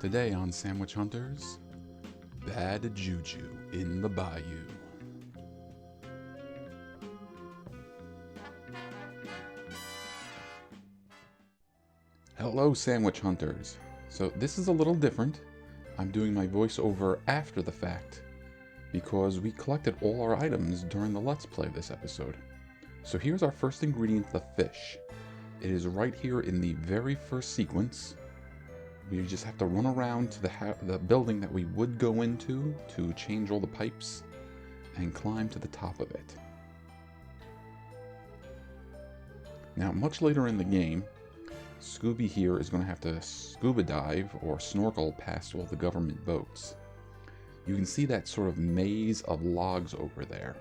Today on Sandwich Hunters, bad Juju in the Bayou. Hello Sandwich Hunters. So this is a little different. I'm doing my voiceover after the fact because we collected all our items during the Let's Play this episode. So here's our first ingredient, the fish. It is right here in the very first sequence. We just have to run around to the building that we would go into to change all the pipes and climb to the top of it. Now, much later in the game, Scooby here is going to have to scuba dive or snorkel past all the government boats. You can see that sort of maze of logs over there,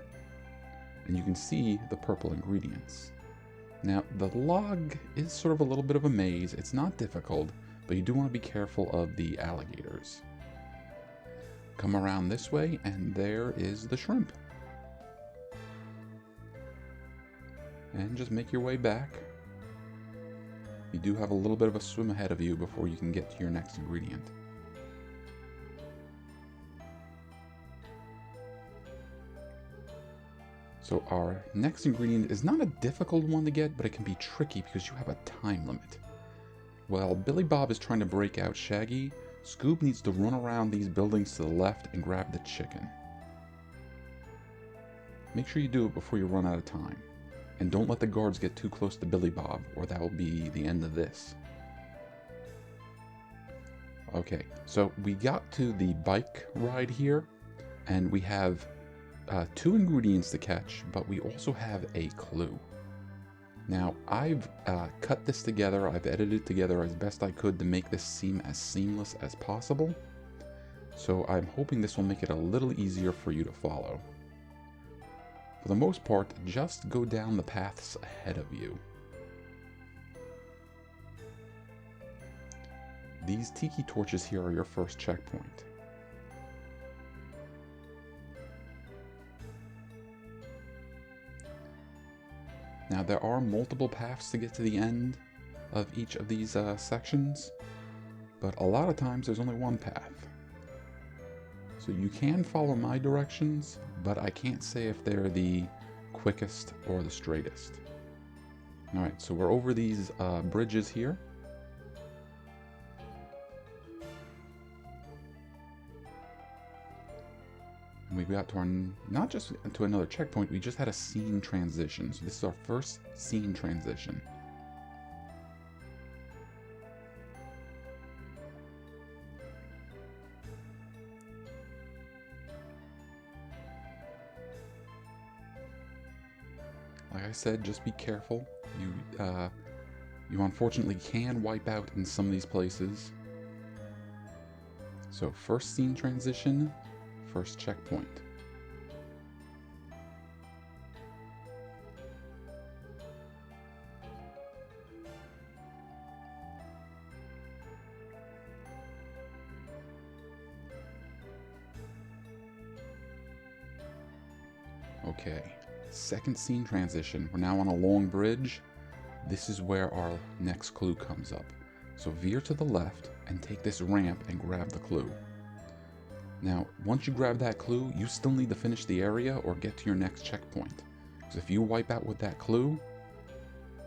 and you can see the purple ingredients. Now, the log is sort of a little bit of a maze. It's not difficult, but you do want to be careful of the alligators. Come around this way, and there is the shrimp. And just make your way back. You do have a little bit of a swim ahead of you before you can get to your next ingredient. So our next ingredient is not a difficult one to get, but it can be tricky because you have a time limit. While Billy Bob is trying to break out Shaggy, Scoob needs to run around these buildings to the left and grab the chicken. Make sure you do it before you run out of time. And don't let the guards get too close to Billy Bob, or that will be the end of this. Okay, so we got to the bike ride here, and we have 2 ingredients to catch, but we also have a clue. Now, I've cut this together, I've edited it together as best I could to make this seem as seamless as possible. So I'm hoping this will make it a little easier for you to follow. For the most part, just go down the paths ahead of you. These tiki torches here are your first checkpoint. Now, there are multiple paths to get to the end of each of these sections, but a lot of times there's only one path. So you can follow my directions, but I can't say if they're the quickest or the straightest. Alright, so we're over these bridges here. And we got to our, not just to another checkpoint, we just had a scene transition. So this is our first scene transition. Like I said, just be careful. You unfortunately can wipe out in some of these places. So first scene transition. First checkpoint. Okay, second scene transition. We're now on a long bridge. This is where our next clue comes up. So veer to the left and take this ramp and grab the clue. Now, once you grab that clue, you still need to finish the area or get to your next checkpoint. Because if you wipe out with that clue,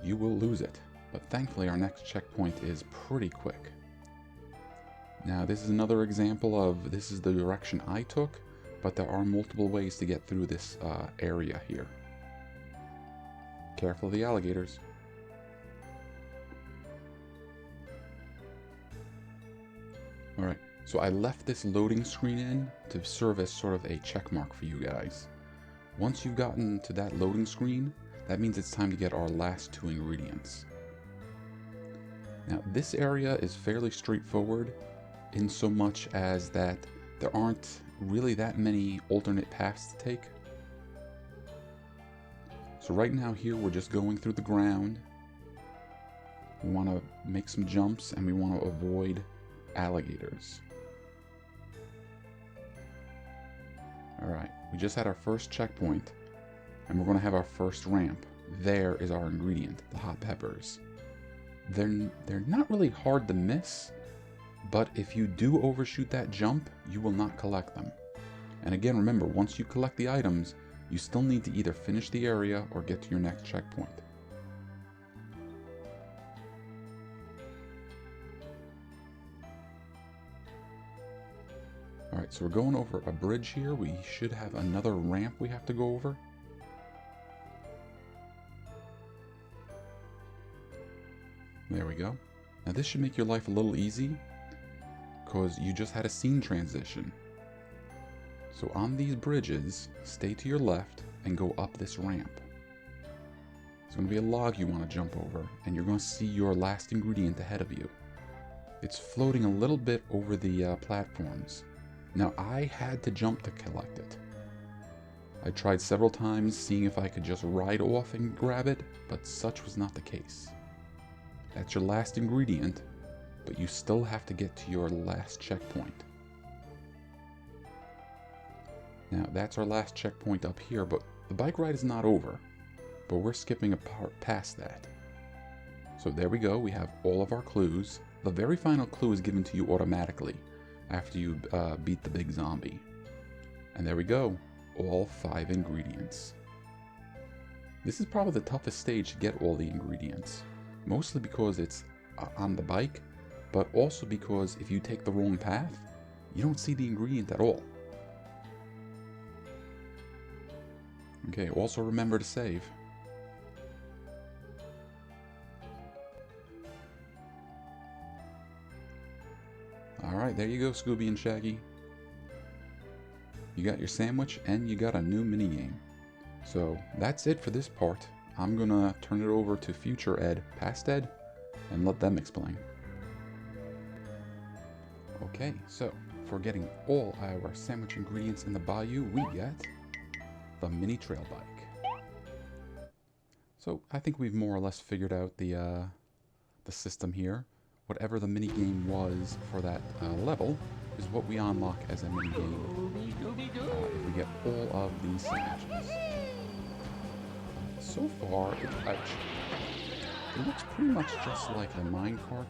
you will lose it. But thankfully, our next checkpoint is pretty quick. Now, this is another example of this is the direction I took, but there are multiple ways to get through this area here. Careful of the alligators. Alright. So I left this loading screen in to serve as sort of a check mark for you guys. Once you've gotten to that loading screen, that means it's time to get our last 2 ingredients. Now this area is fairly straightforward in so much as that there aren't really that many alternate paths to take. So right now here we're just going through the ground. We want to make some jumps and we want to avoid alligators. Alright, we just had our first checkpoint, and we're going to have our first ramp. There is our ingredient, the hot peppers. They're not really hard to miss, But if you do overshoot that jump, you will not collect them. And again, remember, once you collect the items, you still need to either finish the area or get to your next checkpoint. Alright, so we're going over a bridge here. We should have another ramp we have to go over. There we go. Now this should make your life a little easy, because you just had a scene transition. So on these bridges, stay to your left and go up this ramp. There's going to be a log you want to jump over, and you're going to see your last ingredient ahead of you. It's floating a little bit over the platforms. Now I had to jump to collect it. I tried several times seeing if I could just ride off and grab it, but such was not the case. That's your last ingredient, but you still have to get to your last checkpoint. Now that's our last checkpoint up here, but the bike ride is not over, but we're skipping a part past that. So there we go, we have all of our clues. The very final clue is given to you automatically after you beat the big zombie. And there we go, all 5 ingredients. This is probably the toughest stage to get all the ingredients, mostly because it's on the bike, but also because if you take the wrong path, you don't see the ingredient at all. Okay, also remember to save. Alright, there you go, Scooby and Shaggy. You got your sandwich and you got a new minigame. So that's it for this part. I'm gonna turn it over to future Ed, past Ed, and let them explain. Okay, so for getting all our sandwich ingredients in the Bayou, we get the mini trail bike. So I think we've more or less figured out the system here. Whatever the mini game was for that level is what we unlock as a mini game if we get all of these sandwiches. So far, it looks pretty much just like the minecart.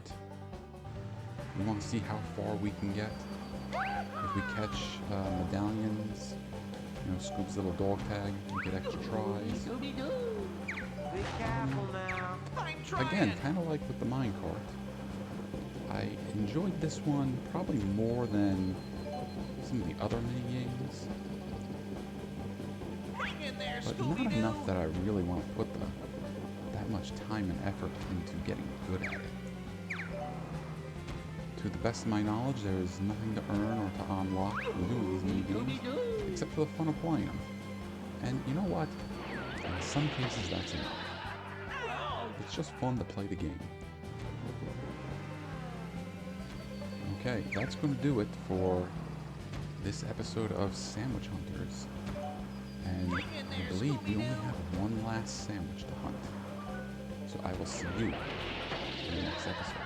We want to see how far we can get. If we catch medallions, you know, Scoop's little dog tag, we get extra tries. Be careful now. Again, kind of like with the minecart. I enjoyed this one probably more than some of the other mini games, but not enough that I really want to put that much time and effort into getting good at it. To the best of my knowledge, there is nothing to earn or to unlock from doing these mini games, except for the fun of playing them. And you know what? In some cases, that's enough. It's just fun to play the game. Okay, that's going to do it for this episode of Sandwich Hunters. And I believe we only have one last sandwich to hunt. So I will see you in the next episode.